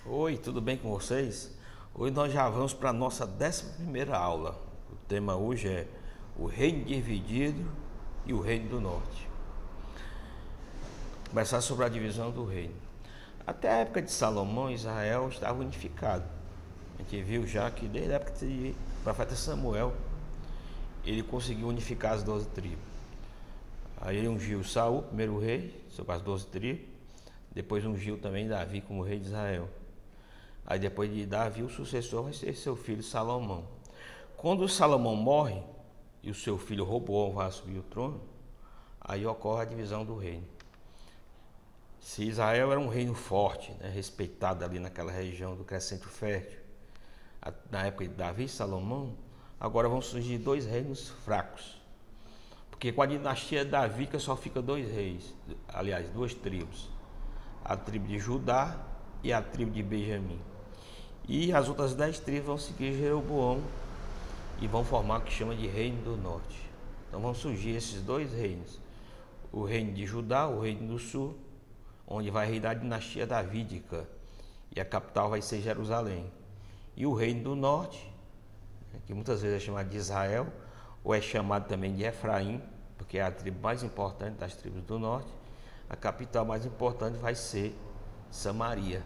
Oi, tudo bem com vocês? Hoje nós já vamos para a nossa 11ª aula. O tema hoje é o Reino Dividido e o Reino do Norte. Começar sobre a divisão do reino. Até a época de Salomão, Israel estava unificado. A gente viu já que desde a época de profeta Samuel, ele conseguiu unificar as 12 tribos. Aí ele ungiu Saul, primeiro rei, sobre as 12 tribos. Depois ungiu também Davi como rei de Israel. Aí depois de Davi, o sucessor vai ser seu filho Salomão. Quando Salomão morre e o seu filho Roboão vai assumir o trono, aí ocorre a divisão do reino. Se Israel era um reino forte, né, respeitado ali naquela região do Crescente Fértil, na época de Davi e Salomão, agora vão surgir dois reinos fracos. Porque com a dinastia davídica só fica dois reis, aliás, duas tribos. A tribo de Judá e a tribo de Benjamim. E as outras 10 tribos vão seguir Jeroboão e vão formar o que chama de Reino do Norte. Então vão surgir esses dois reinos. O reino de Judá, o reino do sul, onde vai reinar a dinastia davídica. E a capital vai ser Jerusalém. E o reino do norte, que muitas vezes é chamado de Israel, ou é chamado também de Efraim, porque é a tribo mais importante das tribos do norte. A capital mais importante vai ser Samaria.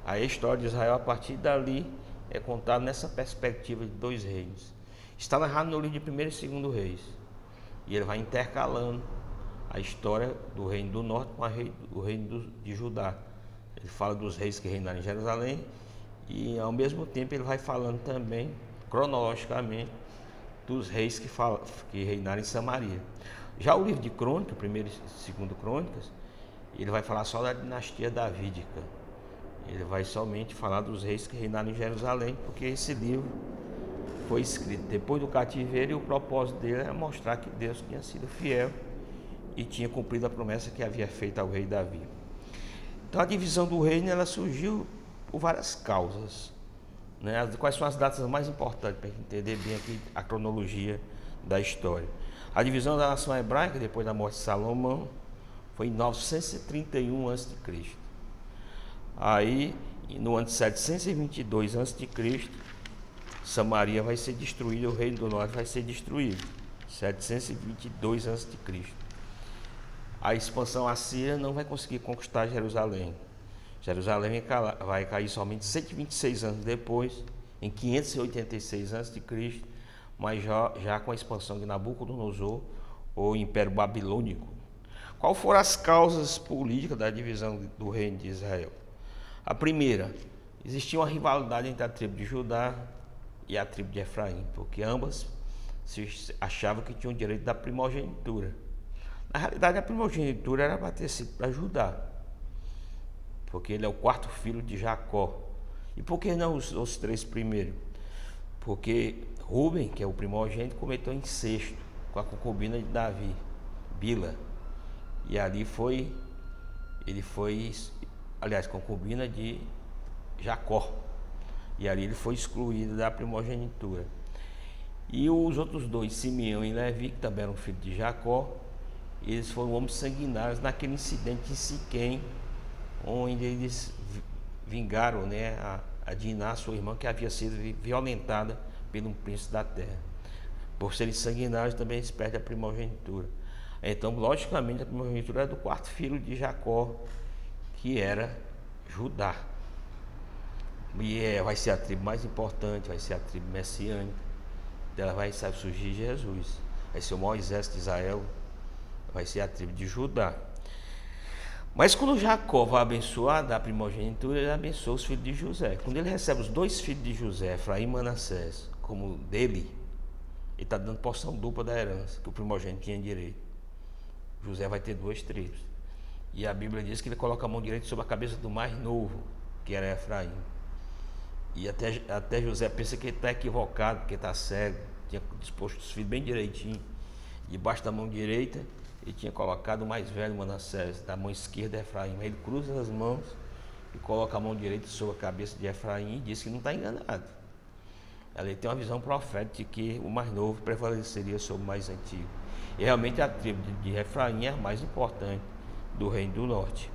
A história de Israel, a partir dali, é contada nessa perspectiva de dois reinos. Está narrado no livro de 1º e 2º Reis. E ele vai intercalando a história do reino do norte com o reino de Judá. Ele fala dos reis que reinaram em Jerusalém e, ao mesmo tempo, ele vai falando também, cronologicamente, dos reis que reinaram em Samaria. Já o livro de Crônicas, 1º e 2º Crônicas, ele vai falar só da dinastia davídica. Ele vai somente falar dos reis que reinaram em Jerusalém, porque esse livro foi escrito depois do cativeiro e o propósito dele era mostrar que Deus tinha sido fiel e tinha cumprido a promessa que havia feito ao rei Davi. Então a divisão do reino ela surgiu por várias causas. Né? Quais são as datas mais importantes para a gente entender bem aqui a cronologia da história? A divisão da nação hebraica, depois da morte de Salomão, foi em 931 a.C. Aí, no ano de 722 a.C., Samaria vai ser destruída, o reino do norte vai ser destruído. 722 a.C. A expansão assíria não vai conseguir conquistar Jerusalém. Jerusalém vai cair somente 126 anos depois, em 586 a.C., mas já com a expansão de Nabucodonosor, ou Império Babilônico. Quais foram as causas políticas da divisão do reino de Israel? A primeira, existia uma rivalidade entre a tribo de Judá e a tribo de Efraim, porque ambas achavam que tinham o direito da primogenitura. Na realidade, a primogenitura era para ter sido para Judá, porque ele é o quarto filho de Jacó. E por que não os três primeiros? Porque Rúben, que é o primogênito, cometeu incesto com a concubina de Davi, Bila. E ali ele foi, aliás, concubina de Jacó. E ali ele foi excluído da primogenitura. E os outros dois, Simeão e Levi, que também eram filhos de Jacó, eles foram homens sanguinários naquele incidente em Siquém, onde eles vingaram, né, a Diná, sua irmã, que havia sido violentada pelo príncipe da terra. Por serem sanguinários, também eles perdem a primogenitura. Então, logicamente, a primogenitura era do quarto filho de Jacó, que era Judá. E vai ser a tribo mais importante, vai ser a tribo messiânica. Dela vai surgir Jesus. Vai ser o maior exército de Israel, vai ser a tribo de Judá. Mas quando Jacó vai abençoar da primogenitura, ele abençoa os filhos de José. Quando ele recebe os dois filhos de José, Efraim e Manassés, como dele, ele está dando porção dupla da herança, que o primogênito tinha direito. José vai ter duas tribos. E a Bíblia diz que ele coloca a mão direita sobre a cabeça do mais novo, que era Efraim. E até José pensa que ele está equivocado, porque está cego. Tinha disposto os filhos bem direitinho. Debaixo da mão direita, ele tinha colocado o mais velho Manassés, da mão esquerda Efraim. Ele cruza as mãos e coloca a mão direita sobre a cabeça de Efraim e diz que não está enganado. Ele tem uma visão profética de que o mais novo prevaleceria sobre o mais antigo. E realmente a tribo de Efraim é a mais importante do reino do norte.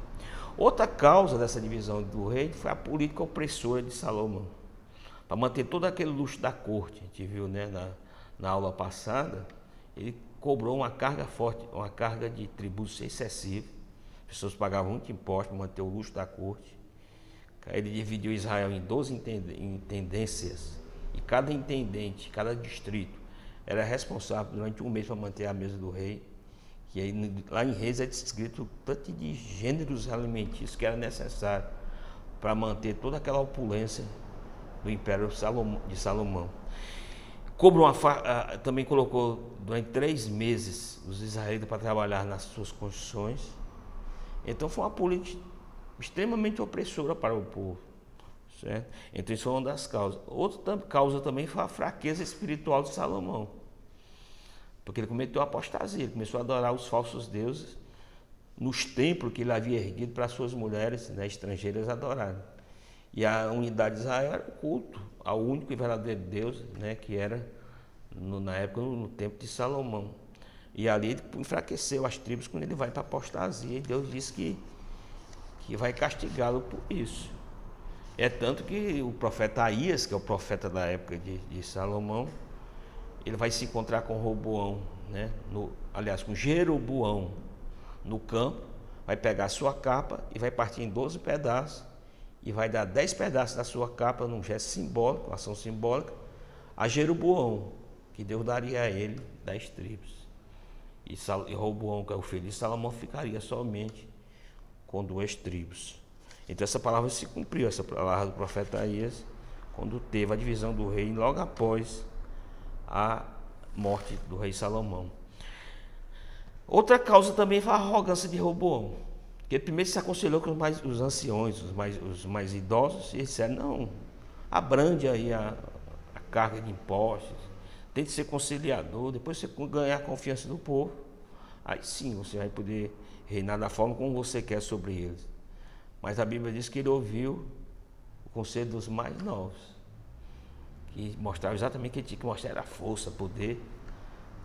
Outra causa dessa divisão do reino foi a política opressora de Salomão. Para manter todo aquele luxo da corte, a gente viu, né, na aula passada, ele cobrou uma carga forte, uma carga de tributos excessiva. As pessoas pagavam muito imposto para manter o luxo da corte. Ele dividiu Israel em 12 intendências, e cada intendente, cada distrito, era responsável durante um mês para manter a mesa do rei. E aí, lá em Reis é descrito o tanto de gêneros alimentícios que era necessário para manter toda aquela opulência do Império de Salomão. Também colocou durante 3 meses os israelitas para trabalhar nas suas construções. Então foi uma política extremamente opressora para o povo. Certo? Então isso foi uma das causas. Outra causa também foi a fraqueza espiritual de Salomão. Porque ele cometeu apostasia, ele começou a adorar os falsos deuses nos templos que ele havia erguido para suas mulheres, né, estrangeiras adorarem. E a unidade de Israel era o culto ao único e verdadeiro Deus, né, que era, na época, no tempo de Salomão. E ali ele enfraqueceu as tribos quando ele vai para a apostasia, e Deus disse que vai castigá-lo por isso. É tanto que o profeta Aías, que é o profeta da época de Salomão, ele vai se encontrar com Roboão, né? Com Jeroboão no campo, vai pegar a sua capa e vai partir em 12 pedaços, e vai dar 10 pedaços da sua capa num gesto simbólico, uma ação simbólica, a Jeroboão, que Deus daria a ele 10 tribos. E Roboão, que é o filho de Salomão, ficaria somente com 2 tribos. Então essa palavra se cumpriu, essa palavra do profeta Aías, quando teve a divisão do reino logo após a morte do rei Salomão. Outra causa também foi a arrogância de Roboão, que ele primeiro se aconselhou com os anciões, os mais idosos, e disseram: não, abrande aí a carga de impostos, tente ser conciliador, depois você ganhar a confiança do povo, aí sim você vai poder reinar da forma como você quer sobre eles. Mas a Bíblia diz que ele ouviu o conselho dos mais novos, que mostrava exatamente que ele tinha que mostrar a força, poder,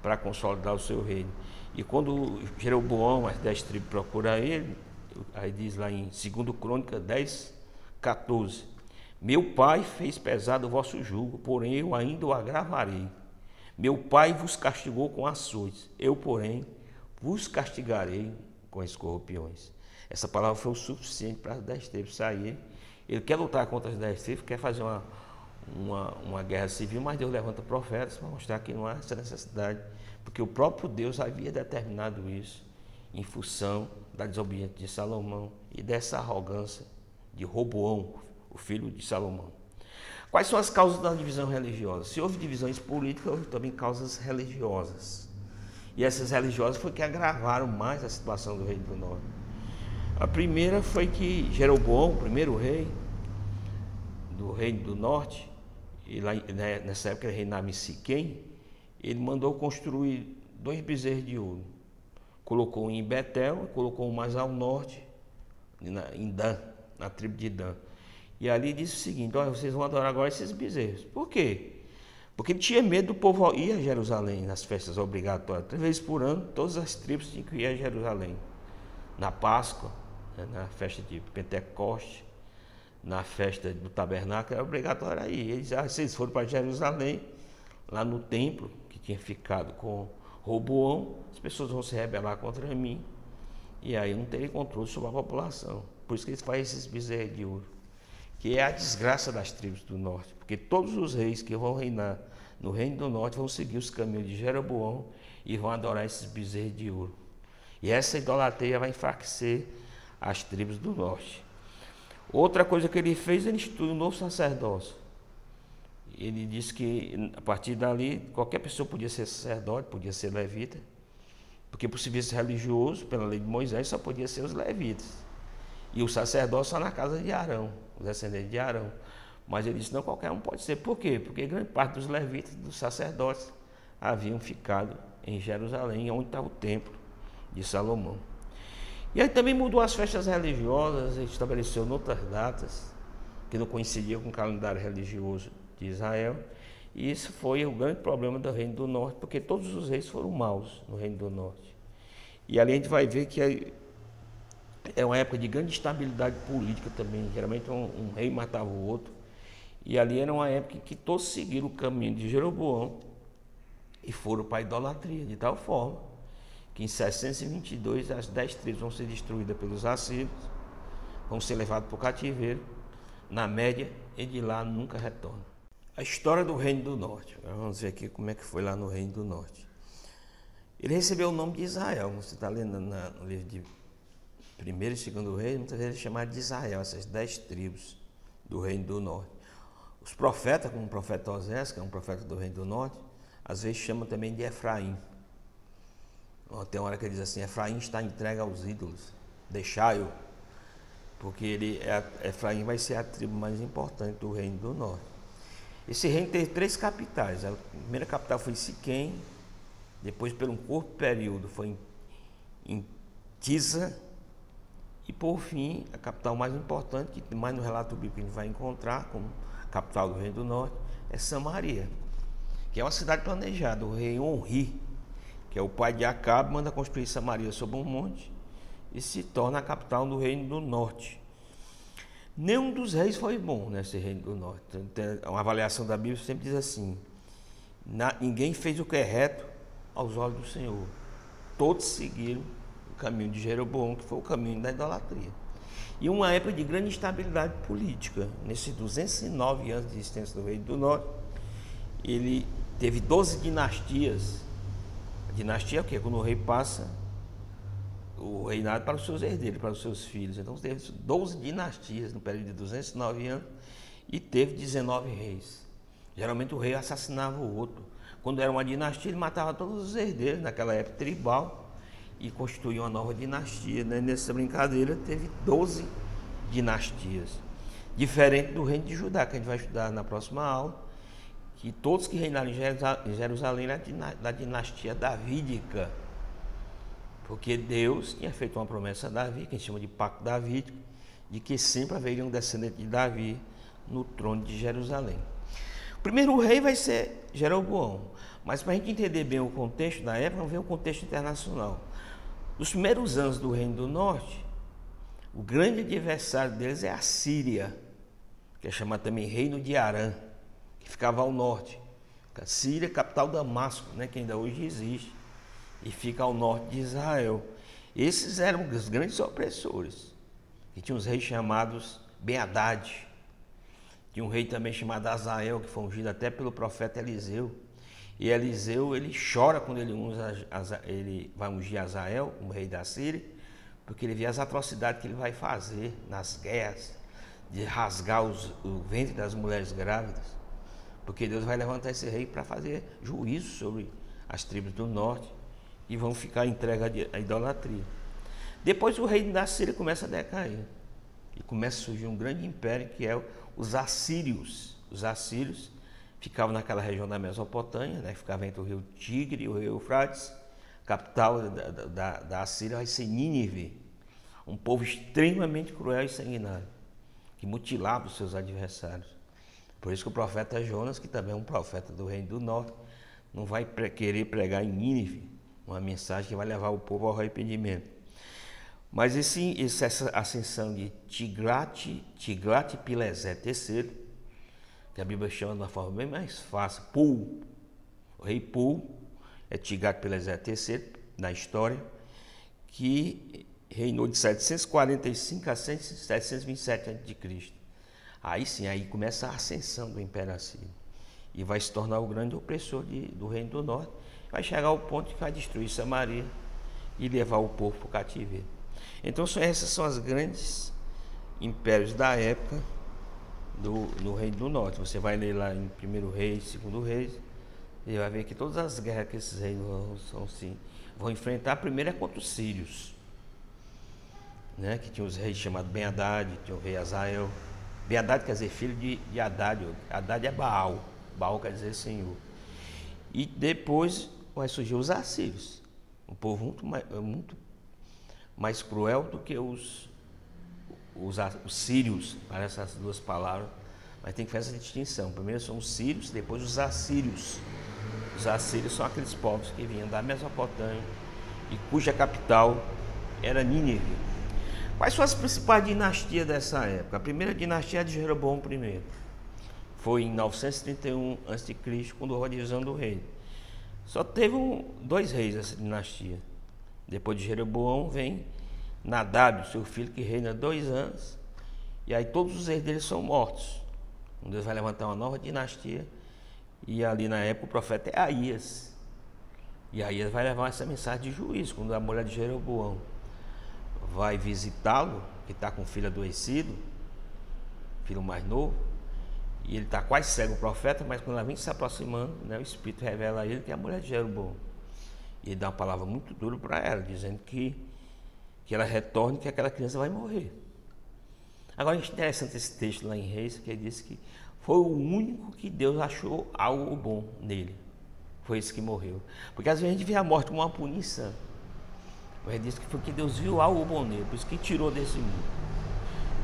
para consolidar o seu reino. E quando Jeroboão, as 10 tribos, procura ele, aí diz lá em 2 Crônica 10, 14: meu pai fez pesado o vosso jugo, porém eu ainda o agravarei. Meu pai vos castigou com açoites, eu, porém, vos castigarei com escorpiões. Essa palavra foi o suficiente para as 10 tribos saírem. Ele quer lutar contra as 10 tribos, quer fazer uma guerra civil, mas Deus levanta profetas para mostrar que não há essa necessidade, porque o próprio Deus havia determinado isso em função da desobediência de Salomão e dessa arrogância de Roboão, o filho de Salomão. Quais são as causas da divisão religiosa? Se houve divisões políticas, houve também causas religiosas. E essas religiosas foi que agravaram mais a situação do reino do norte. A primeira foi que Jeroboão, o primeiro rei do reino do norte, e lá, nessa época ele reinava em Siquém, ele mandou construir 2 bezerros de ouro. Colocou um em Betel, colocou um mais ao norte, em Dan, na tribo de Dan. E ali disse o seguinte: olha, vocês vão adorar agora esses bezerros. Por quê? Porque ele tinha medo do povo ir a Jerusalém nas festas obrigatórias. 3 vezes por ano, todas as tribos tinham que ir a Jerusalém. Na Páscoa, né, na festa de Pentecoste, na festa do tabernáculo, era obrigatório aí. Eles vocês foram para Jerusalém, lá no templo, que tinha ficado com Roboão, as pessoas vão se rebelar contra mim, e aí eu não terei controle sobre a população. Por isso que eles fazem esses bezerros de ouro, que é a desgraça das tribos do norte, porque todos os reis que vão reinar no reino do norte vão seguir os caminhos de Jeroboão e vão adorar esses bezerros de ouro. E essa idolatria vai enfraquecer as tribos do norte. Outra coisa que ele fez, ele instituiu um novo sacerdócio. Ele disse que a partir dali qualquer pessoa podia ser sacerdote, podia ser levita, porque por serviço religioso, pela lei de Moisés, só podia ser os levitas. E o sacerdócio só na casa de Arão, os descendentes de Arão. Mas ele disse: não, qualquer um pode ser. Por quê? Porque grande parte dos levitas, dos sacerdotes, haviam ficado em Jerusalém, onde estava o templo de Salomão. E aí também mudou as festas religiosas, estabeleceu outras datas que não coincidiam com o calendário religioso de Israel. E isso foi o grande problema do reino do norte, porque todos os reis foram maus no reino do norte. E ali a gente vai ver que É uma época de grande instabilidade política também. Geralmente um rei matava o outro. E ali era uma época em que todos seguiram o caminho de Jeroboão e foram para a idolatria, de tal forma que em 722 as 10 tribos vão ser destruídas pelos assírios, vão ser levados para o cativeiro, na média, e de lá nunca retornam. A história do Reino do Norte. Agora vamos ver aqui como é que foi lá no Reino do Norte. Ele recebeu o nome de Israel. Você está lendo no livro de 1º e 2º Reis, muitas vezes é chamado de Israel, essas 10 tribos do Reino do Norte. Os profetas, como o profeta Osés, que é um profeta do Reino do Norte, às vezes chamam também de Efraim. Tem uma hora que ele diz assim: Efraim está entregue aos ídolos, deixai-o, porque Efraim vai ser a tribo mais importante do Reino do Norte. Esse reino teve 3 capitais. A primeira capital foi Siquém, depois, por um curto período, foi em Tisa, e por fim, a capital mais importante, que mais no relato bíblico a gente vai encontrar como capital do Reino do Norte, é Samaria, que é uma cidade planejada. O rei Onri, que é o pai de Acabe, manda construir Samaria sobre um monte e se torna a capital do Reino do Norte. Nenhum dos reis foi bom nesse Reino do Norte. Uma avaliação da Bíblia sempre diz assim: ninguém fez o que é reto aos olhos do Senhor. Todos seguiram o caminho de Jeroboão, que foi o caminho da idolatria. E uma época de grande instabilidade política. Nesses 209 anos de existência do Reino do Norte, ele teve 12 dinastias. A dinastia é o quê? Quando o rei passa o reinado para os seus herdeiros, para os seus filhos. Então teve 12 dinastias no período de 209 anos e teve 19 reis. Geralmente o rei assassinava o outro. Quando era uma dinastia, ele matava todos os herdeiros, naquela época tribal, e constituiu uma nova dinastia. Né? Nessa brincadeira teve 12 dinastias. Diferente do reino de Judá, que a gente vai estudar na próxima aula, que todos que reinaram em Jerusalém eram da dinastia davídica. Porque Deus tinha feito uma promessa a Davi, que a gente chama de Pacto Davídico, de que sempre haveria um descendente de Davi no trono de Jerusalém. O primeiro rei vai ser Jeroboão, mas para a gente entender bem o contexto da época, vamos ver o contexto internacional. Nos primeiros anos do Reino do Norte, o grande adversário deles é a Síria, que é chamado também Reino de Arã, que ficava ao norte. A Síria, capital Damasco, né, que ainda hoje existe, e fica ao norte de Israel. Esses eram os grandes opressores. E tinha uns reis chamados Ben-Hadad. Tinha um rei também chamado Azael, que foi ungido até pelo profeta Eliseu. E Eliseu, ele chora quando ele vai ungir Azael, o rei da Síria, porque ele vê as atrocidades que ele vai fazer nas guerras, de rasgar o ventre das mulheres grávidas. Porque Deus vai levantar esse rei para fazer juízo sobre as tribos do norte, e vão ficar entregues à idolatria. Depois o reino da Síria começa a decair. E começa a surgir um grande império, que é os assírios. Os assírios ficavam naquela região da Mesopotâmia, né, que ficava entre o rio Tigre e o rio Eufrates. A capital da Assíria vai ser Nínive. Um povo extremamente cruel e sanguinário, que mutilava os seus adversários. Por isso que o profeta Jonas, que também é um profeta do Reino do Norte, não vai querer pregar em Nínive uma mensagem que vai levar o povo ao arrependimento. Mas essa ascensão de Tiglat-Pileser III, que a Bíblia chama de uma forma bem mais fácil, Pul, o rei Pul, é Tiglat-Pileser III na história, que reinou de 745 a 727 a.C. Aí sim, aí começa a ascensão do Império Assírio e vai se tornar o grande opressor do Reino do Norte. Vai chegar ao ponto que vai destruir Samaria e levar o povo para o cativeiro. Então essas são as grandes impérios da época do Reino do Norte. Você vai ler lá em 1º Reis, 2º Reis, e vai ver que todas as guerras que esses reis vão enfrentar, primeiro é contra os sírios, né? Que tinha os reis chamados Ben-Hadad, tinha o rei Azael. Ben-Hadad quer dizer filho de Hadad. Hadad é Baal, Baal quer dizer Senhor. E depois vai surgir os assírios, um povo muito mais cruel do que os sírios, para essas duas palavras, mas tem que fazer essa distinção. Primeiro são os sírios, depois os assírios. Os assírios são aqueles povos que vinham da Mesopotâmia e cuja capital era Nínive. Quais foram as principais dinastias dessa época? A primeira dinastia é de Jeroboão I. Foi em 931 a.C., quando houve a divisão do reino. Só teve dois reis essa dinastia. Depois de Jeroboão vem Nadab, seu filho, que reina 2 anos. E aí todos os reis dele são mortos. Deus vai levantar uma nova dinastia. E ali na época o profeta é Aías. E Aías vai levar essa mensagem de juízo, quando a mulher de Jeroboão vai visitá-lo, que está com o filho adoecido, filho mais novo, e ele está quase cego, o profeta, mas quando ela vem se aproximando, né, o Espírito revela a ele que é a mulher de Jeroboão. E ele dá uma palavra muito dura para ela, dizendo que ela retorne, que aquela criança vai morrer. Agora é interessante esse texto lá em Reis, que ele disse que foi o único que Deus achou algo bom nele. Foi esse que morreu. Porque às vezes a gente vê a morte como uma punição. Mas ele disse que foi que Deus viu algo bom nele, por isso que tirou desse mundo.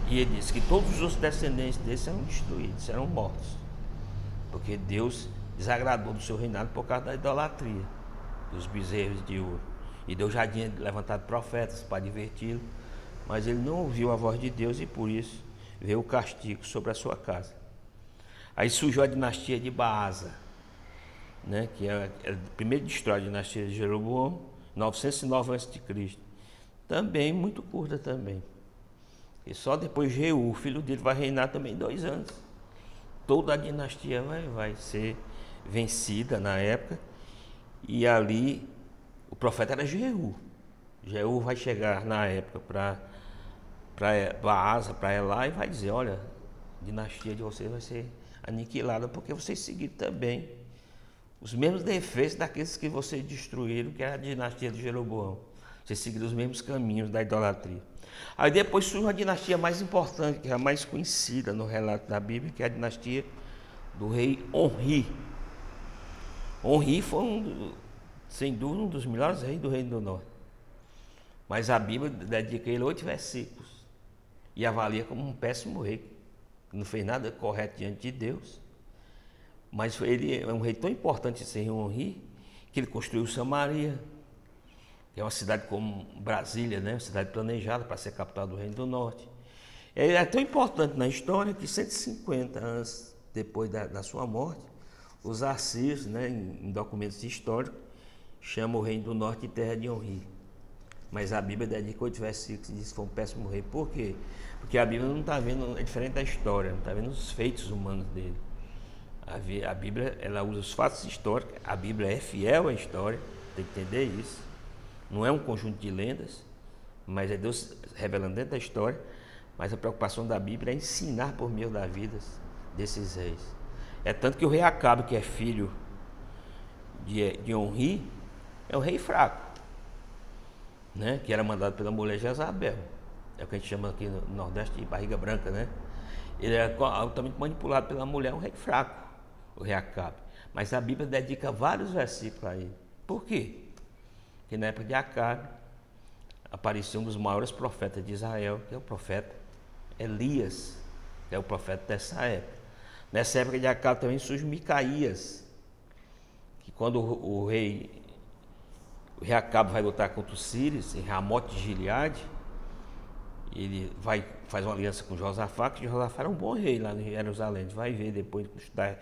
E ele disse que todos os descendentes dele serão destruídos, serão mortos. Porque Deus desagradou do seu reinado por causa da idolatria, dos bezerros de ouro. E Deus já tinha levantado profetas para adverti-lo, mas ele não ouviu a voz de Deus e por isso veio o castigo sobre a sua casa. Aí surgiu a dinastia de Baasa, né, que é a primeira destrói a dinastia de Jeroboão, 909 a.C. Também muito curta também. E só depois Jeú, o filho dele, vai reinar também 2 anos. Toda a dinastia vai ser vencida na época. E ali o profeta era Jeú. Jeú vai chegar na época para Baasa, para Elá, e vai dizer: olha, a dinastia de vocês vai ser aniquilada porque vocês seguiram também os mesmos defeitos daqueles que vocês destruíram, que era a dinastia de Jeroboão. Vocês seguiram os mesmos caminhos da idolatria. Aí depois surge uma dinastia mais importante, que é a mais conhecida no relato da Bíblia, que é a dinastia do rei Onri. Onri foi, sem dúvida, um dos melhores reis do Reino do Norte. Mas a Bíblia dedica a ele 8 versículos e avalia como um péssimo rei, que não fez nada correto diante de Deus. Mas ele é um rei tão importante, esse rei Onri, que ele construiu Samaria, que é uma cidade como Brasília, né? Uma cidade planejada para ser capital do Reino do Norte. Ele é tão importante na história que 150 anos depois da sua morte, os assírios, né, em documentos históricos, chamam o Reino do Norte de terra de Onri. Mas a Bíblia dedica 8 versículos e diz que foi um péssimo rei. Por quê? Porque a Bíblia não está vendo, é diferente da história, não está vendo os feitos humanos dele. A Bíblia, ela usa os fatos históricos, a Bíblia é fiel à história, tem que entender isso. Não é um conjunto de lendas, mas é Deus revelando dentro da história. Mas a preocupação da Bíblia é ensinar por meio das vidas desses reis. É tanto que o rei Acabe, que é filho de Onri, é um rei fraco, né? Que era mandado pela mulher Jezabel. É o que a gente chama aqui no Nordeste de barriga branca, né? Ele era altamente manipulado pela mulher, um rei fraco, o rei Acabe. Mas a Bíblia dedica vários versículos a ele. Por quê? Porque na época de Acabe apareceu um dos maiores profetas de Israel, que é o profeta Elias, que é o profeta dessa época. Nessa época de Acabe também surge Micaías, que quando o rei Acabe vai lutar contra os sírios em Ramote de Gileade, ele faz uma aliança com Josafá, que Josafá era um bom rei lá em Jerusalém. A gente vai ver depois de conquistar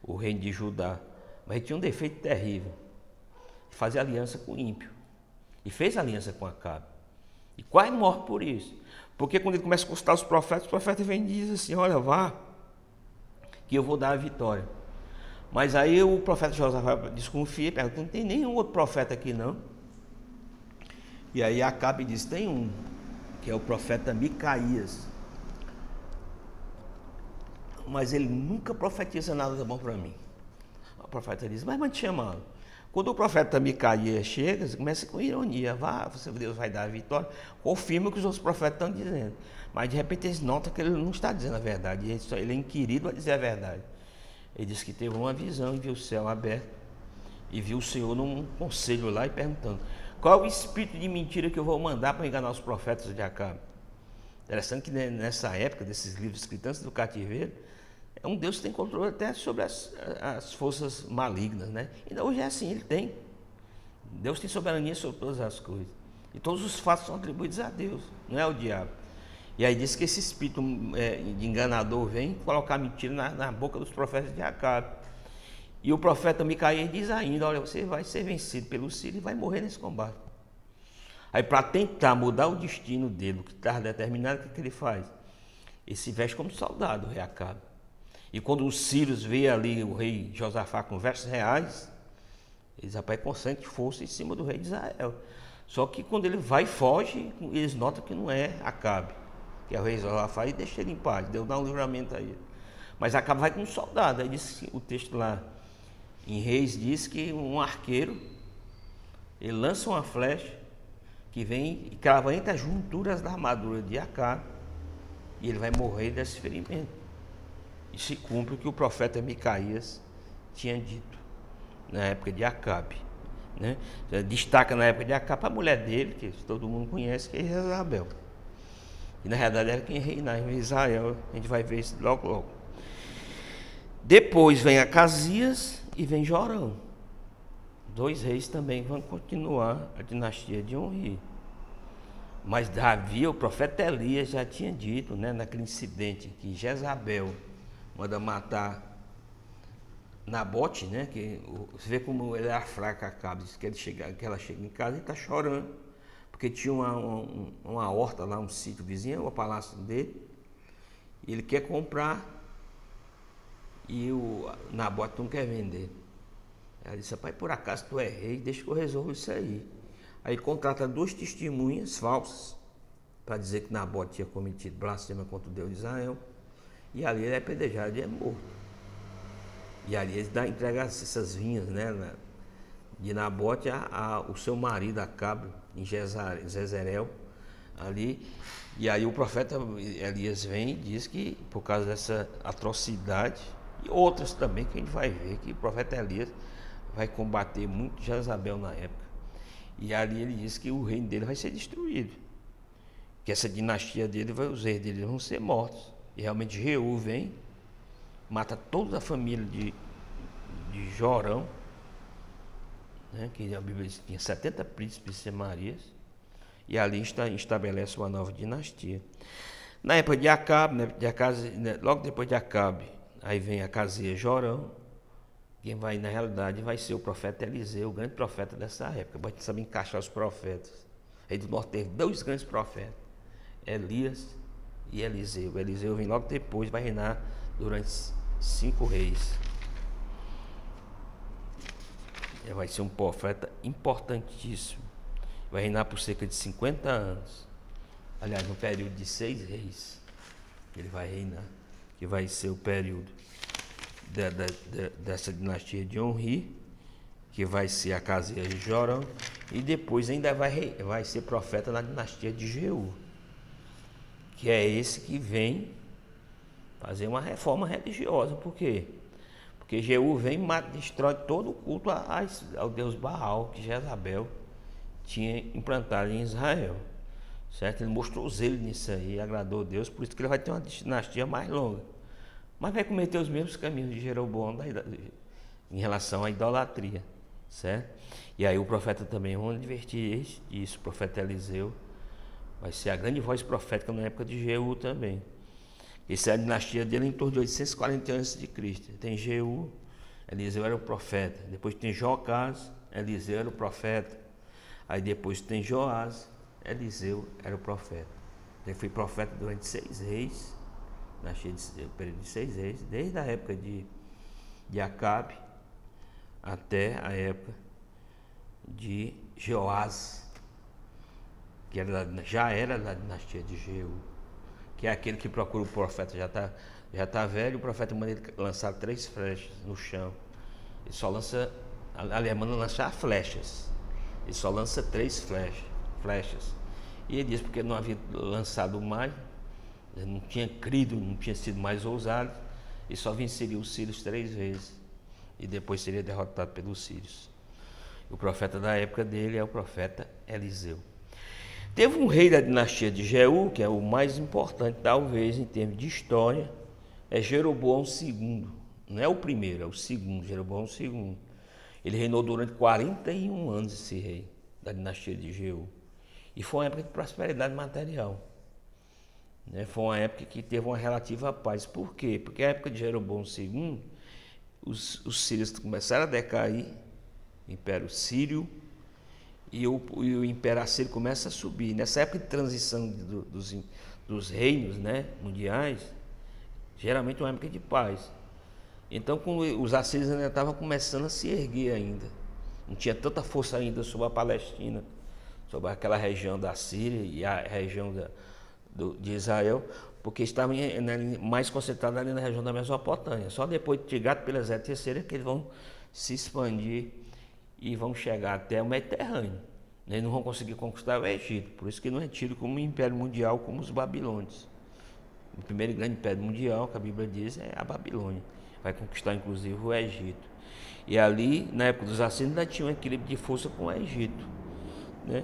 o reino de Judá. Mas ele tinha um defeito terrível: fazer aliança com o ímpio. E fez aliança com Acabe. E quase morre por isso. Porque quando ele começa a consultar os profetas vêm e dizem assim: olha, vá, que eu vou dar a vitória. Mas aí o profeta Josafá desconfia, pergunta: não tem nenhum outro profeta aqui não? E aí Acabe diz: tem um, que é o profeta Micaías. Mas ele nunca profetiza nada bom para mim. O profeta diz: mas mande chamá-lo. Quando o profeta Micaías chega, começa com ironia: vá, Deus vai dar a vitória. Confirma o que os outros profetas estão dizendo. Mas de repente eles notam que ele não está dizendo a verdade. Ele é inquirido a dizer a verdade. Ele disse que teve uma visão e viu o céu aberto. E viu o Senhor num conselho lá e perguntando: qual é o espírito de mentira que eu vou mandar para enganar os profetas de Acabe? Interessante que nessa época, desses livros escritos antes do cativeiro, é um Deus que tem controle até sobre as forças malignas, né? E hoje é assim, ele tem. Deus tem soberania sobre todas as coisas. E todos os fatos são atribuídos a Deus, não é ao diabo. E aí diz que esse espírito de enganador vem colocar mentira na boca dos profetas de Acabe. E o profeta Micaías diz ainda, olha, você vai ser vencido pelo Sírio e vai morrer nesse combate. Aí para tentar mudar o destino dele, o que estava determinado, o que ele faz? Ele se veste como soldado, o rei Acabe. E quando os sírios vê ali o rei Josafá com vestes reais, eles, rapaz, concentram força em cima do rei de Israel. Só que quando ele vai e foge, eles notam que não é Acabe, que é o rei Josafá, e deixa ele em paz, Deus dá um livramento a ele. Mas Acabe vai com um soldado, aí diz o texto lá em Reis, diz que um arqueiro, ele lança uma flecha, que vem e crava entre as junturas da armadura de Acabe, e ele vai morrer desse ferimento. E se cumpre o que o profeta Micaías tinha dito na época de Acabe, né? Destaca na época de Acabe a mulher dele, que todo mundo conhece, que é Jezabel. E na realidade era quem reinava em Israel. A gente vai ver isso logo logo. Depois vem Acasias e vem Jorão. Dois reis também vão continuar a dinastia de Onri. Mas Davi, o profeta Elias, já tinha dito, né, naquele incidente que Jezabel manda matar Nabote, né, que você vê como ele era fraco, Acabe, que ela chega em casa e está chorando, porque tinha uma horta lá, um sítio vizinho, o palácio dele, e ele quer comprar e o Nabote não quer vender. Ela disse, pai, por acaso tu é rei, deixa que eu resolvo isso aí. Aí contrata duas testemunhas falsas para dizer que Nabote tinha cometido blasfêmia contra o Deus de Israel. E ali ele é apedrejado e é morto. E ali ele entrega essas vinhas, né, de Nabote ao seu marido Acabe, em Jezreel, ali. E aí o profeta Elias vem e diz que por causa dessa atrocidade, e outras também que a gente vai ver, que o profeta Elias vai combater muito Jezabel na época. E ali ele diz que o reino dele vai ser destruído, que essa dinastia dele, os reis dele vão ser mortos. E realmente Jeú vem, mata toda a família de Jorão, né, que a Bíblia diz que tinha 70 príncipes e Marias, e ali estabelece uma nova dinastia. Na época de Acabe, logo depois de Acabe, aí vem Acasias, Jorão. Quem vai, na realidade, vai ser o profeta Eliseu, o grande profeta dessa época. Para a gente saber encaixar os profetas. Aí do norte teve dois grandes profetas, Elias e Eliseu. Eliseu vem logo depois, vai reinar durante 5 reis. Ele vai ser um profeta importantíssimo. Vai reinar por cerca de 50 anos. Aliás, no período de 6 reis. Ele vai reinar, que vai ser o período dessa dinastia de Onri, que vai ser Acasias de Jorão, e depois ainda vai ser profeta na dinastia de Jeú, que é esse que vem fazer uma reforma religiosa. Por quê? Porque Jeú vem e destrói todo o culto ao deus Baal, que Jezabel tinha implantado em Israel. Certo? Ele mostrou zelo nisso aí, agradou a Deus, por isso que ele vai ter uma dinastia mais longa. Mas vai cometer os mesmos caminhos de Jeroboão em relação à idolatria, certo? E aí o profeta também, vamos advertir isso, o profeta Eliseu vai ser a grande voz profética na época de Jeú também. Essa é a dinastia dele em torno de 840 anos de Cristo. Tem Jeú, Eliseu era o profeta. Depois tem Jocás, Eliseu era o profeta. Aí depois tem Joás, Eliseu era o profeta. Ele foi profeta durante 6 reis. Nasceu o período de 6 reis, desde a época de Acabe até a época de Joás, que já era da dinastia de Jeú, que é aquele que procura o profeta, já tá velho, o profeta manda ele lançar 3 flechas no chão. Ele só lança, aliás, manda lançar flechas, ele só lança 3 flechas. E ele diz porque não havia lançado mais, não tinha crido, não tinha sido mais ousado, e só venceria os sírios 3 vezes, e depois seria derrotado pelos sírios. O profeta da época dele é o profeta Eliseu. Teve um rei da dinastia de Jeú, que é o mais importante, talvez, em termos de história, é Jeroboão II. Não é o primeiro, é o segundo, Jeroboão II. Ele reinou durante 41 anos, esse rei da dinastia de Jeú. E foi uma época de prosperidade material. né? Foi uma época que teve uma relativa paz. Por quê? Porque a época de Jeroboão II, os sírios começaram a decair, o Império Sírio, e o Império Assírio começa a subir. Nessa época de transição dos reinos, né, mundiais, geralmente é uma época de paz. Então, os assírios ainda estavam começando a se erguer ainda. Não tinha tanta força ainda sobre a Palestina, sobre aquela região da Síria e a região de Israel, porque estavam mais concentrados ali na região da Mesopotâmia. Só depois de Tiglat-Pileser III que eles vão se expandir e vão chegar até o Mediterrâneo. Eles não vão conseguir conquistar o Egito, por isso que não é tido como um império mundial como os babilônios. O primeiro grande império mundial, que a Bíblia diz, é a Babilônia. Vai conquistar inclusive o Egito. E ali, na época dos assírios, ainda tinha um equilíbrio de força com o Egito, né?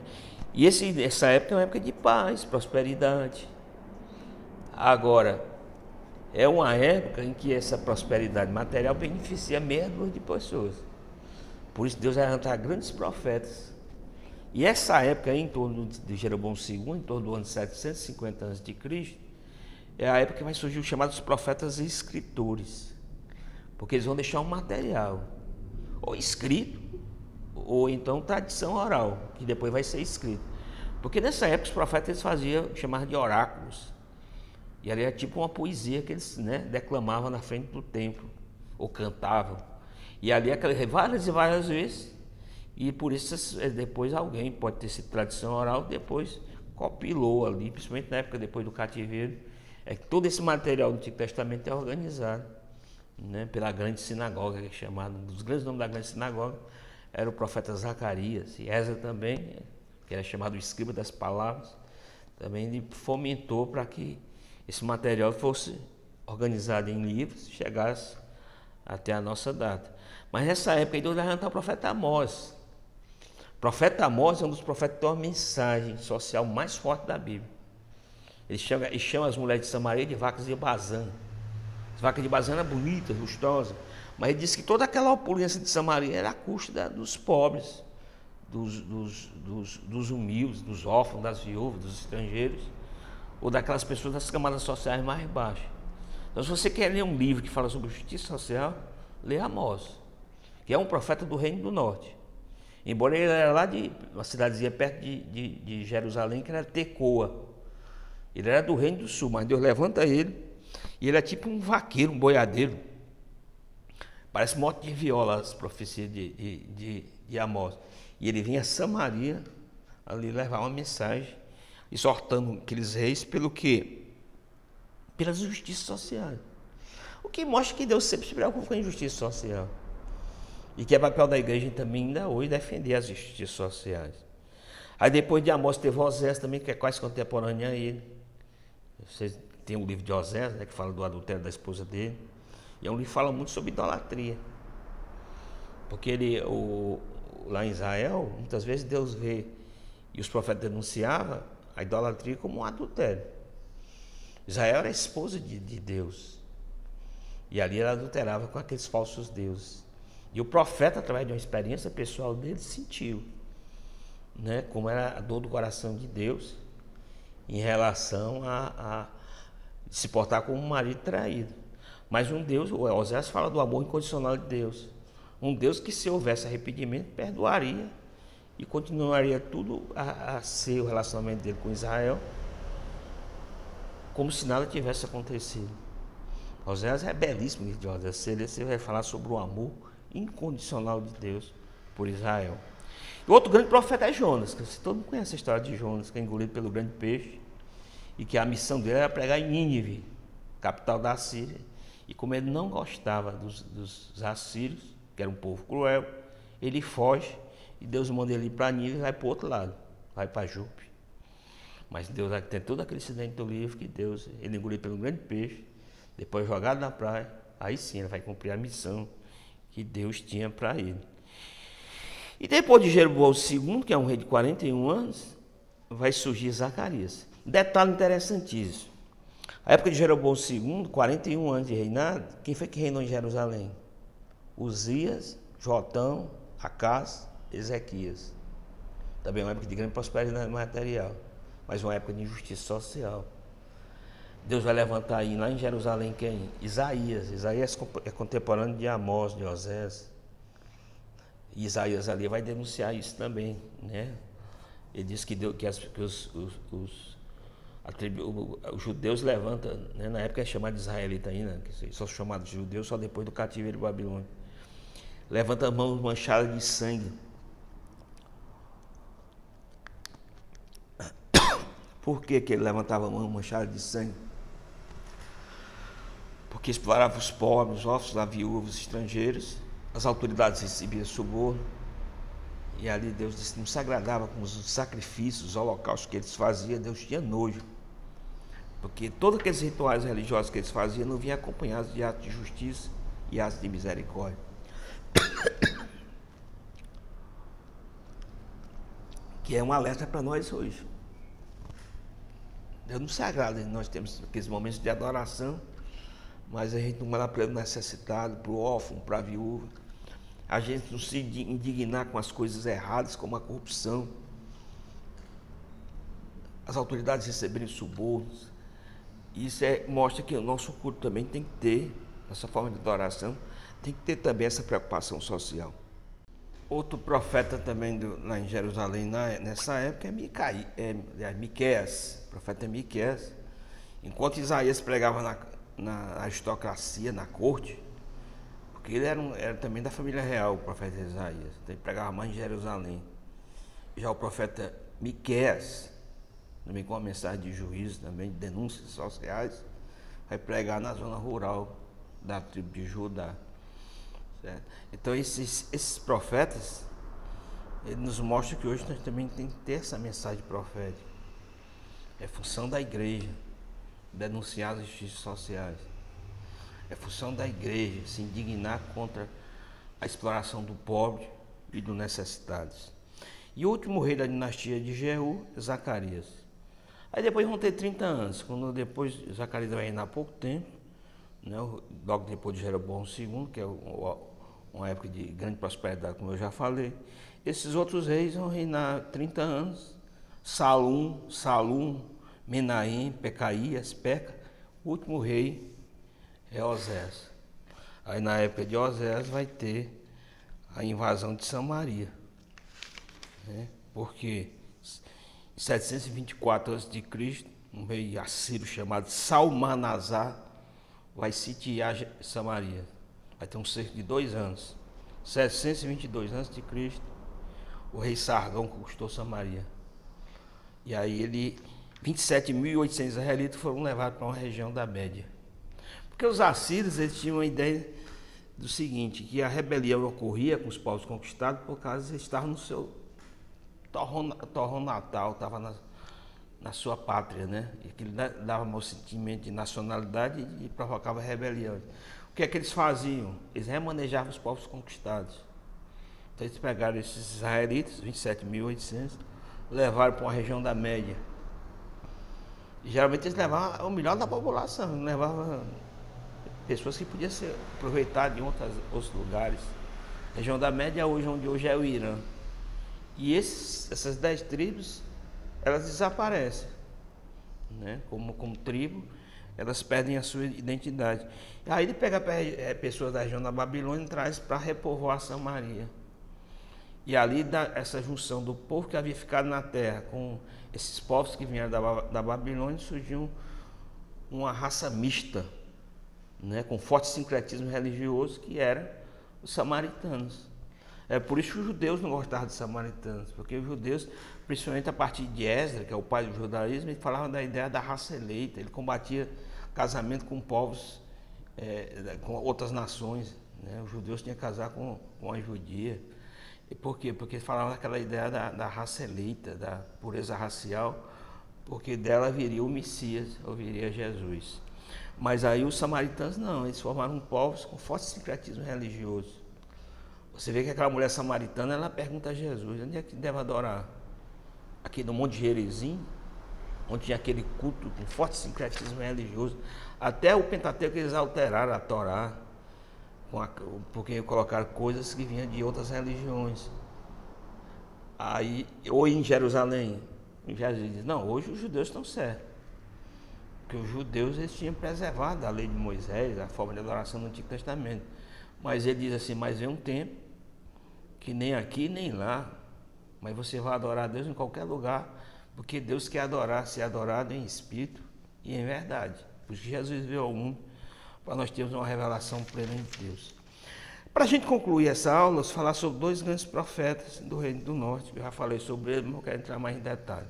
E essa época é uma época de paz, prosperidade. Agora, é uma época em que essa prosperidade material beneficia meia dúzia de pessoas. Por isso Deus vai levantar grandes profetas. E essa época aí, em torno de Jeroboão II, em torno do ano 750 a.C., é a época que vai surgir os chamados profetas e escritores. Porque eles vão deixar um material, ou escrito, ou então tradição oral, que depois vai ser escrito. Porque nessa época os profetas eles faziam, chamavam de oráculos. E ali era tipo uma poesia que eles, né, declamavam na frente do templo, ou cantavam. E ali várias e várias vezes, e por isso depois alguém, pode ter sido tradição oral, depois compilou ali, principalmente na época depois do cativeiro, é que todo esse material do Antigo Testamento é organizado, né, pela grande sinagoga, que é chamada, um dos grandes nomes da grande sinagoga, era o profeta Zacarias, e Esdras também, que era chamado o escriba das palavras, também ele fomentou para que esse material fosse organizado em livros e chegasse até a nossa data. Mas nessa época, Deus vai levantar o profeta Amós. O profeta Amós é um dos profetas que tem uma mensagem social mais forte da Bíblia. Ele chama as mulheres de Samaria de vacas de Bazã. As vacas de Bazã eram bonitas, gostosas, mas ele disse que toda aquela opulência de Samaria era a custa dos pobres, dos humildes, dos órfãos, das viúvas, dos estrangeiros, ou daquelas pessoas das camadas sociais mais baixas. Então, se você quer ler um livro que fala sobre justiça social, lê Amós, que é um profeta do Reino do Norte. Embora ele era lá de uma cidadezinha perto de Jerusalém, que era Tecoa. Ele era do Reino do Sul, mas Deus levanta ele, e ele é tipo um vaqueiro, um boiadeiro. Parece mote de viola as profecias de Amós. E ele vinha a Samaria ali levar uma mensagem, exortando aqueles reis pelo quê? Pelas justiças sociais. O que mostra que Deus sempre se preocupa com a injustiça social. E que é papel da igreja também ainda hoje defender as justiças sociais. Aí depois de Amós teve Osés também, que é quase contemporâneo a ele. Vocês têm o livro de Osés, né, que fala do adultério da esposa dele. E é um livro que fala muito sobre idolatria. Porque lá em Israel, muitas vezes Deus vê, e os profetas denunciavam a idolatria como um adultério. Israel era a esposa de Deus. E ali ela adulterava com aqueles falsos deuses. E o profeta, através de uma experiência pessoal dele, sentiu, né, como era a dor do coração de Deus em relação a se portar como um marido traído. Mas um Deus, o Osés fala do amor incondicional de Deus. Um Deus que, se houvesse arrependimento, perdoaria e continuaria tudo a ser o relacionamento dele com Israel como se nada tivesse acontecido. Osés é belíssimo, de Osés. Você vai falar sobre o amor incondicional de Deus por Israel. E outro grande profeta é Jonas, que todo mundo conhece a história de Jonas, que é engolido pelo grande peixe, e que a missão dele era pregar em Nínive, capital da Síria. E como ele não gostava dos assírios, que era um povo cruel, ele foge, e Deus manda ele ir para Nínive e vai para o outro lado, vai para Jope. Mas Deus tem todo aquele incidente do livro que Deus, ele engoliu pelo grande peixe, depois jogado na praia, aí sim ele vai cumprir a missão que Deus tinha para ele. E depois de Jeroboão II, que é um rei de 41 anos, vai surgir Zacarias. Detalhe interessantíssimo. A época de Jeroboão II, 41 anos de reinado, quem foi que reinou em Jerusalém? Uzias, Jotão, Acás, Ezequias. Também uma época de grande prosperidade material, mas uma época de injustiça social. Deus vai levantar aí lá em Jerusalém quem? Isaías. Isaías é contemporâneo de Amós, de Osés. E Isaías ali vai denunciar isso também, né? Ele diz que, os judeus levantam, né? Na época é chamado de israelita ainda, que são chamados de judeus só depois do cativeiro de Babilônia. Levanta as mãos manchadas de sangue. Por que ele levantava a mão manchada de sangue? Porque explorava os pobres, os órfãos, as viúvas, os estrangeiros. As autoridades recebiam suborno. E ali Deus disse que não se agradava com os sacrifícios, os holocaustos que eles faziam. Deus tinha nojo. Porque todos aqueles rituais religiosos que eles faziam não vinham acompanhados de atos de justiça e atos de misericórdia. Que é um alerta para nós hoje. Deus não se agrada, nós temos aqueles momentos de adoração, mas a gente não vai lá para o necessitado, para o órfão, para a viúva. A gente não se indignar com as coisas erradas, como a corrupção. As autoridades receberem subornos. Isso mostra que o nosso culto também tem que ter, essa forma de adoração, tem que ter também essa preocupação social. Outro profeta também lá em Jerusalém, nessa época, é Miqueias. O profeta Miqueias. Enquanto Isaías pregava na aristocracia, na corte, porque ele era também da família real, o profeta Isaías. Então ele pregava mais em Jerusalém. Já o profeta Miqueias, também com uma mensagem de juízo, também de denúncias sociais, vai pregar na zona rural da tribo de Judá. Certo? Então esses profetas, eles nos mostram que hoje nós também temos que ter essa mensagem profética. É função da igreja denunciar as injustiças sociais. É função da igreja se indignar contra a exploração do pobre e dos necessitados. E o último rei da dinastia de Jeú, Zacarias. Aí depois vão ter 30 anos, quando depois Zacarias vai reinar há pouco tempo, né? Logo depois de Jeroboão II, que é uma época de grande prosperidade, como eu já falei. Esses outros reis vão reinar 30 anos. Salum, Menahem, Pecaías, Peca. O último rei é Osés. Aí na época de Osés vai ter a invasão de Samaria, né? Porque em 724 a.C., um rei assírio chamado Salmanasar vai sitiar Samaria. Vai ter um cerco de 2 anos. 722 a.C., o rei Sargão conquistou Samaria. E aí 27.800 israelitas foram levados para uma região da Média. Porque os assírios, eles tinham uma ideia do seguinte, que a rebelião ocorria com os povos conquistados por causa eles estavam no seu torrão natal, estavam na sua pátria, né? E que dava mau sentimento de nacionalidade e provocava rebelião. O que é que eles faziam? Eles remanejavam os povos conquistados. Então eles pegaram esses israelitas, 27.800, levaram para uma região da Média. E geralmente eles levavam o melhor da população, levavam pessoas que podiam ser aproveitadas em outros lugares. A região da Média onde hoje é o Irã. E essas 10 tribos, elas desaparecem, né? Como tribo, elas perdem a sua identidade. E aí ele pega pessoas da região da Babilônia e traz para repovoar Samaria. E ali dá essa junção do povo que havia ficado na terra com esses povos que vieram da Babilônia, surgiu uma raça mista, né? Com forte sincretismo religioso, que era os samaritanos. É por isso que os judeus não gostavam de samaritanos, porque os judeus, principalmente a partir de Esdras, que é o pai do judaísmo, ele falava da ideia da raça eleita. Ele combatia casamento com povos, com outras nações, né? Os judeus tinham que casar com a judia. E por quê? Porque eles falavam daquela ideia da raça eleita, da pureza racial, porque dela viria o Messias, ou viria Jesus. Mas aí os samaritanos não, eles formaram povos com forte sincretismo religioso. Você vê que aquela mulher samaritana, ela pergunta a Jesus, onde é que deve adorar? Aqui no Monte Gerizim, onde tinha aquele culto com forte sincretismo religioso. Até o Pentateuco eles alteraram a Torá, porque colocaram coisas que vinham de outras religiões. Aí, ou em Jerusalém, Jesus diz, não, hoje os judeus estão certos. Porque os judeus eles tinham preservado a lei de Moisés, a forma de adoração no Antigo Testamento. Mas ele diz assim, mas vem um tempo que nem aqui nem lá, mas você vai adorar a Deus em qualquer lugar, porque Deus quer ser adorado em espírito e em verdade. Por isso que Jesus veio ao mundo, para nós termos uma revelação plena de Deus. Para a gente concluir essa aula, vamos falar sobre dois grandes profetas do Reino do Norte, que eu já falei sobre ele, mas não quero entrar mais em detalhes,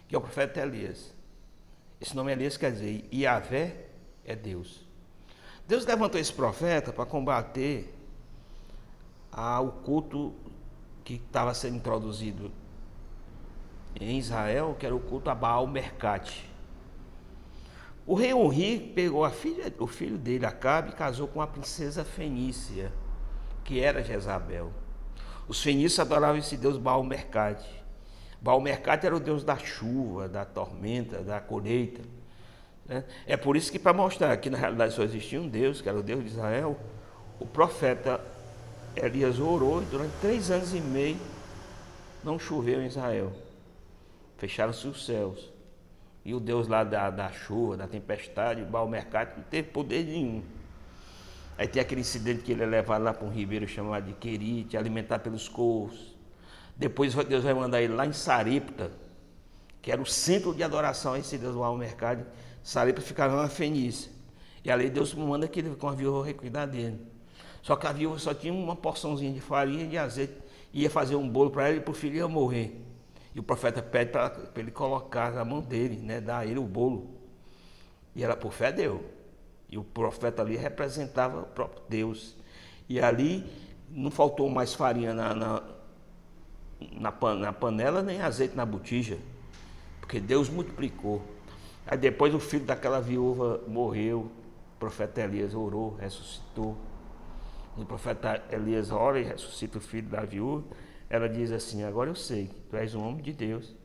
que é o profeta Elias. Esse nome Elias quer dizer Yahvé é Deus. Deus levantou esse profeta para combater o culto que estava sendo introduzido em Israel, que era o culto a Baal Mercate. O rei Onri pegou o filho dele, Acabe, e casou com a princesa fenícia, que era Jezabel. Os fenícios adoravam esse deus Baal Mercate. Baal Mercate era o deus da chuva, da tormenta, da colheita. É por isso que, para mostrar que na realidade só existia um Deus, que era o Deus de Israel, o profeta Elias orou e durante 3 anos e meio não choveu em Israel. Fecharam-se os céus. E o Deus lá da chuva, da tempestade, o Baal Mercate, não teve poder nenhum. Aí tem aquele incidente que ele é levado lá para um ribeiro chamado de Querite, alimentar pelos couros. Depois Deus vai mandar ele lá em Sarepta, que era o centro de adoração a esse Deus do Baal Mercate. Sarepta ficava na Fenícia. E ali Deus manda que ele com a viúva cuidar dele. Só que a viúva só tinha uma porçãozinha de farinha e de azeite. Ia fazer um bolo para ele e para o filho ia morrer. E o profeta pede para ele colocar na mão dele, né, dar a ele o bolo. E ela, por fé, deu. E o profeta ali representava o próprio Deus. E ali não faltou mais farinha na panela, nem azeite na botija. Porque Deus multiplicou. Aí depois o filho daquela viúva morreu. O profeta Elias orou, ressuscitou. E o profeta Elias ora e ressuscita o filho da viúva. Ela diz assim, agora eu sei que tu és um homem de Deus.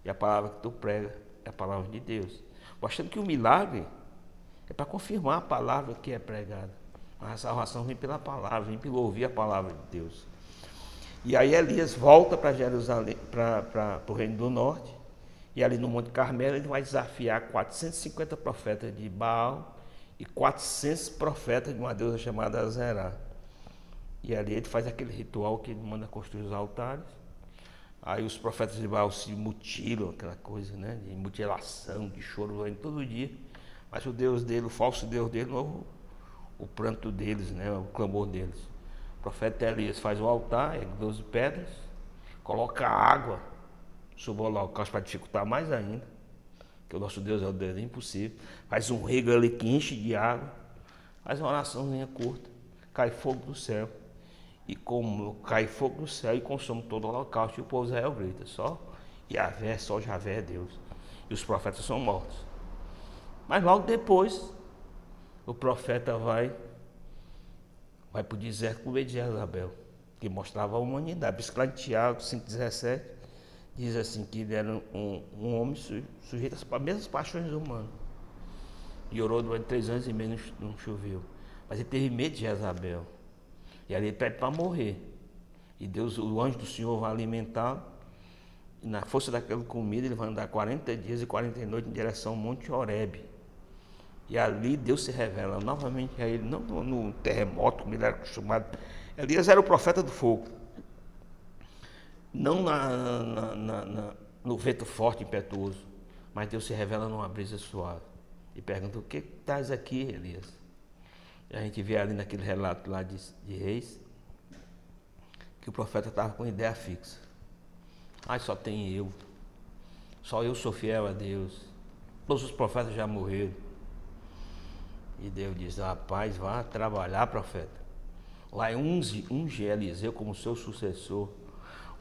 E a palavra que tu prega é a palavra de Deus. Mostrando que o milagre é para confirmar a palavra que é pregada. Mas a salvação vem pela palavra, vem pelo ouvir a palavra de Deus. E aí Elias volta para Jerusalém, para o Reino do Norte. E ali no Monte Carmelo ele vai desafiar 450 profetas de Baal e 400 profetas de uma deusa chamada Azerá. E ali ele faz aquele ritual que ele manda construir os altares. Aí os profetas de Baal se mutilam, aquela coisa, né, de mutilação, de choro todo dia. Mas o Deus dele, o falso Deus dele, não ouve o pranto deles, né, o clamor deles. O profeta Elias faz o altar, 12 pedras, coloca água sobre o holocausto para dificultar mais ainda, que o nosso Deus é o Deus impossível. Faz um rego ali que enche de água, faz uma oraçãozinha curta, cai fogo do céu. E como cai fogo do céu e consome todo o holocausto, e o povo de Israel grita, só Javé é Deus. E os profetas são mortos. Mas logo depois, o profeta vai para o deserto com o meio de Jezabel, que mostrava a humanidade. Por isso que lá em Tiago 5,17 diz assim, que ele era um homem sujeito às mesmas paixões humanas. E orou durante 3 anos e meio, não choveu. Mas ele teve medo de Jezabel. E ali ele pede para morrer. E Deus, o anjo do Senhor vai alimentá-lo. E na força daquela comida ele vai andar 40 dias e 40 noites em direção ao Monte Horebe. E ali Deus se revela novamente a ele, não no terremoto, como ele era acostumado. Elias era o profeta do fogo. Não no vento forte, impetuoso. Mas Deus se revela numa brisa suave. E pergunta, o que estás aqui, Elias? E a gente vê ali naquele relato lá de Reis, que o profeta estava com ideia fixa. Só tem eu. Só eu sou fiel a Deus. Todos os profetas já morreram. E Deus diz, rapaz, vá trabalhar, profeta. Lá unge Eliseu como seu sucessor.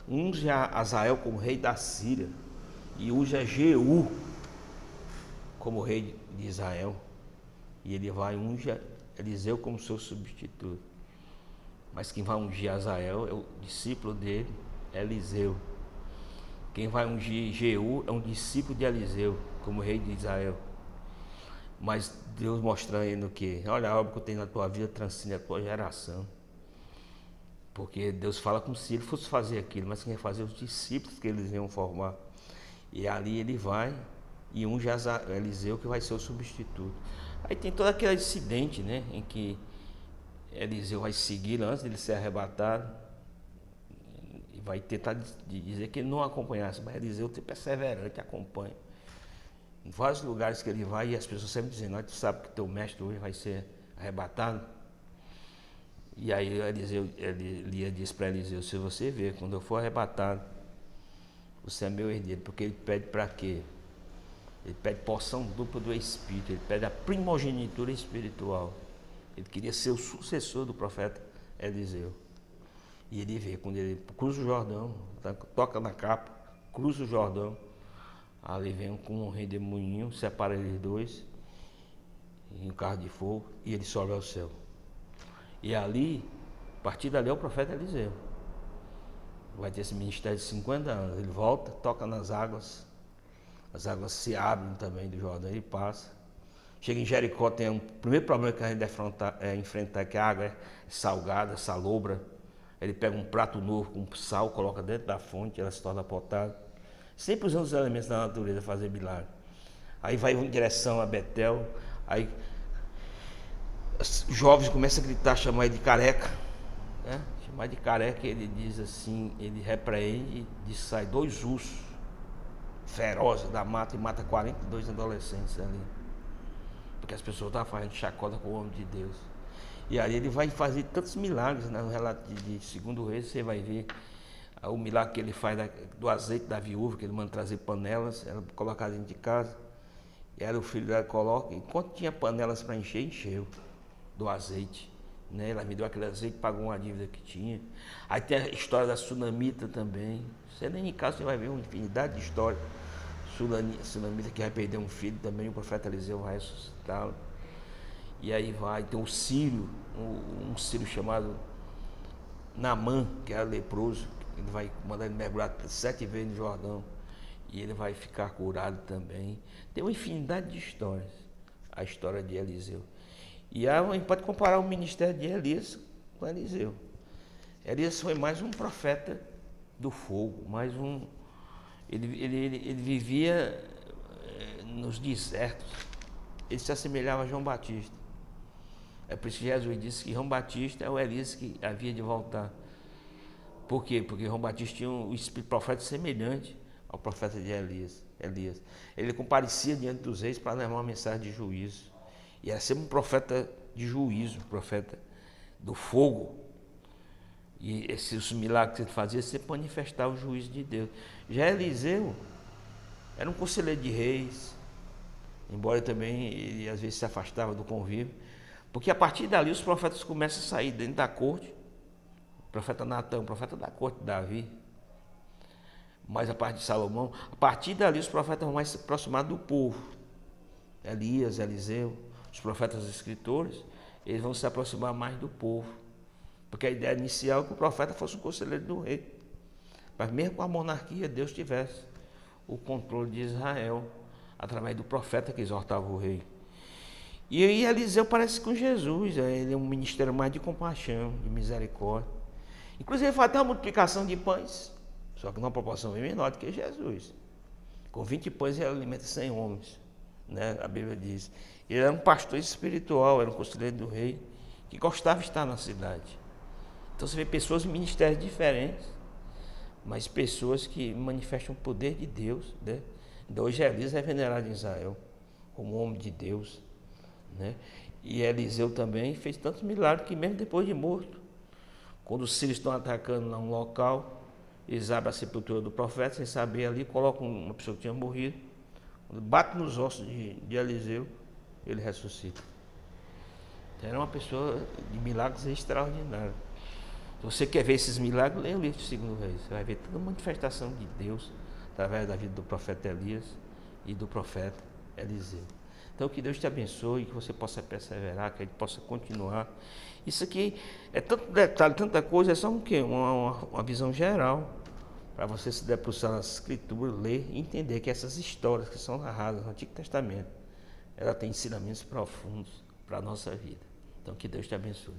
Unge Azael como rei da Síria. E unge Jeú como rei de Israel. E ele vai ungir Eliseu como seu substituto. Mas quem vai ungir Azael é o discípulo dele, Eliseu. Quem vai ungir Jeú é um discípulo de Eliseu, como rei de Israel. Mas Deus mostrando que, olha, a obra que eu tenho na tua vida transcende a tua geração. Porque Deus fala como se ele fosse fazer aquilo, mas quem vai fazer os discípulos que eles iam formar. E ali ele vai e unge Eliseu, que vai ser o substituto. Aí tem todo aquele incidente, né, em que Eliseu vai seguir antes dele ser arrebatado, e vai tentar dizer que ele não acompanhasse, mas Eliseu é perseverante, acompanha. Em vários lugares que ele vai, e as pessoas sempre dizendo: tu sabe que teu mestre hoje vai ser arrebatado? E aí Elias disse para Eliseu: se você ver, quando eu for arrebatado, você é meu herdeiro. Porque ele pede para quê? Ele pede porção dupla do Espírito, ele pede a primogenitura espiritual. Ele queria ser o sucessor do profeta Eliseu. E ele vê, quando ele cruza o Jordão, toca na capa, cruza o Jordão, ali vem com um redemoinho, separa eles dois, em um carro de fogo, e ele sobe ao céu. E ali, a partir dali é o profeta Eliseu. Vai ter esse ministério de 50 anos. Ele volta, toca nas águas, as águas se abrem também do Jordão, ele passa. Chega em Jericó, tem um primeiro problema que a gente deve enfrentar, que a água é salgada, salobra. Ele pega um prato novo com sal, coloca dentro da fonte, ela se torna potável. Sempre usando os elementos da natureza para fazer milagre. Aí vai em direção a Betel, aí os jovens começam a gritar, chamar ele de careca, né? Chamar de careca, ele diz assim, ele repreende e sai 2 ursos ferozes da mata e mata 42 adolescentes ali. Porque as pessoas estavam fazendo chacota com o homem de Deus. E aí ele vai fazer tantos milagres, né? No relato de 2 Reis, você vai ver o milagre que ele faz do azeite da viúva, que ele manda trazer panelas, ela colocar dentro de casa. E era o filho dela coloca, enquanto tinha panelas para encher, encheu do azeite. Né? Ela me deu aquele azeite, pagou uma dívida que tinha. Aí tem a história da Sunamita também. Você nem em casa você vai ver uma infinidade de histórias. Sunamita que vai perder um filho também, o profeta Eliseu vai ressuscitá-lo. E aí vai, tem o Sírio, um Sírio chamado Naamã, que era leproso. Ele vai mandar ele mergulhar 7 vezes no Jordão. E ele vai ficar curado também. Tem uma infinidade de histórias, a história de Eliseu. E a gente pode comparar o ministério de Elias com Eliseu. Elias foi mais um profeta do fogo, mais um... Ele vivia nos desertos. Ele se assemelhava a João Batista. É por isso que Jesus disse que João Batista é o Elias que havia de voltar. Por quê? Porque João Batista tinha um espírito profeta semelhante ao profeta de Elias. Ele comparecia diante dos reis para levar uma mensagem de juízo. E era sempre um profeta de juízo, um profeta do fogo. E esses milagres que ele fazia sempre manifestavam o juízo de Deus. Já Eliseu era um conselheiro de reis, embora também ele às vezes se afastava do convívio, porque a partir dali os profetas começam a sair dentro da corte. O profeta Natã, o profeta da corte de Davi, mais a parte de Salomão. A partir dali os profetas vão mais se aproximar do povo. Elias, Eliseu, os profetas escritores, eles vão se aproximar mais do povo. Porque a ideia inicial é que o profeta fosse um conselheiro do rei. Mas mesmo com a monarquia, Deus tivesse o controle de Israel, através do profeta que exortava o rei. E aí Eliseu parece com Jesus, ele é um ministério mais de compaixão, de misericórdia. Inclusive ele faz até uma multiplicação de pães, só que numa proporção bem menor do que Jesus. Com 20 pães ele alimenta 100 homens, né? A Bíblia diz. Ele era um pastor espiritual, era um conselheiro do rei, que gostava de estar na cidade. Então você vê pessoas em ministérios diferentes, mas pessoas que manifestam o poder de Deus, né? Então, hoje Elias é venerado em Israel como homem de Deus, né? E Eliseu também fez tantos milagres que mesmo depois de morto, quando os sírios estão atacando lá um local, eles abrem a sepultura do profeta, sem saber ali, colocam uma pessoa que tinha morrido, quando bate nos ossos de Eliseu, ele ressuscita. Então, era uma pessoa de milagres extraordinários. Se você quer ver esses milagres, leia o livro de 2 Reis. Você vai ver toda a manifestação de Deus através da vida do profeta Elias e do profeta Eliseu. Então, que Deus te abençoe, que você possa perseverar, que a gente possa continuar. Isso aqui é tanto detalhe, tanta coisa, é só uma visão geral, para você se debruçar nas Escrituras, ler e entender que essas histórias que são narradas no Antigo Testamento, ela tem ensinamentos profundos para a nossa vida. Então, que Deus te abençoe.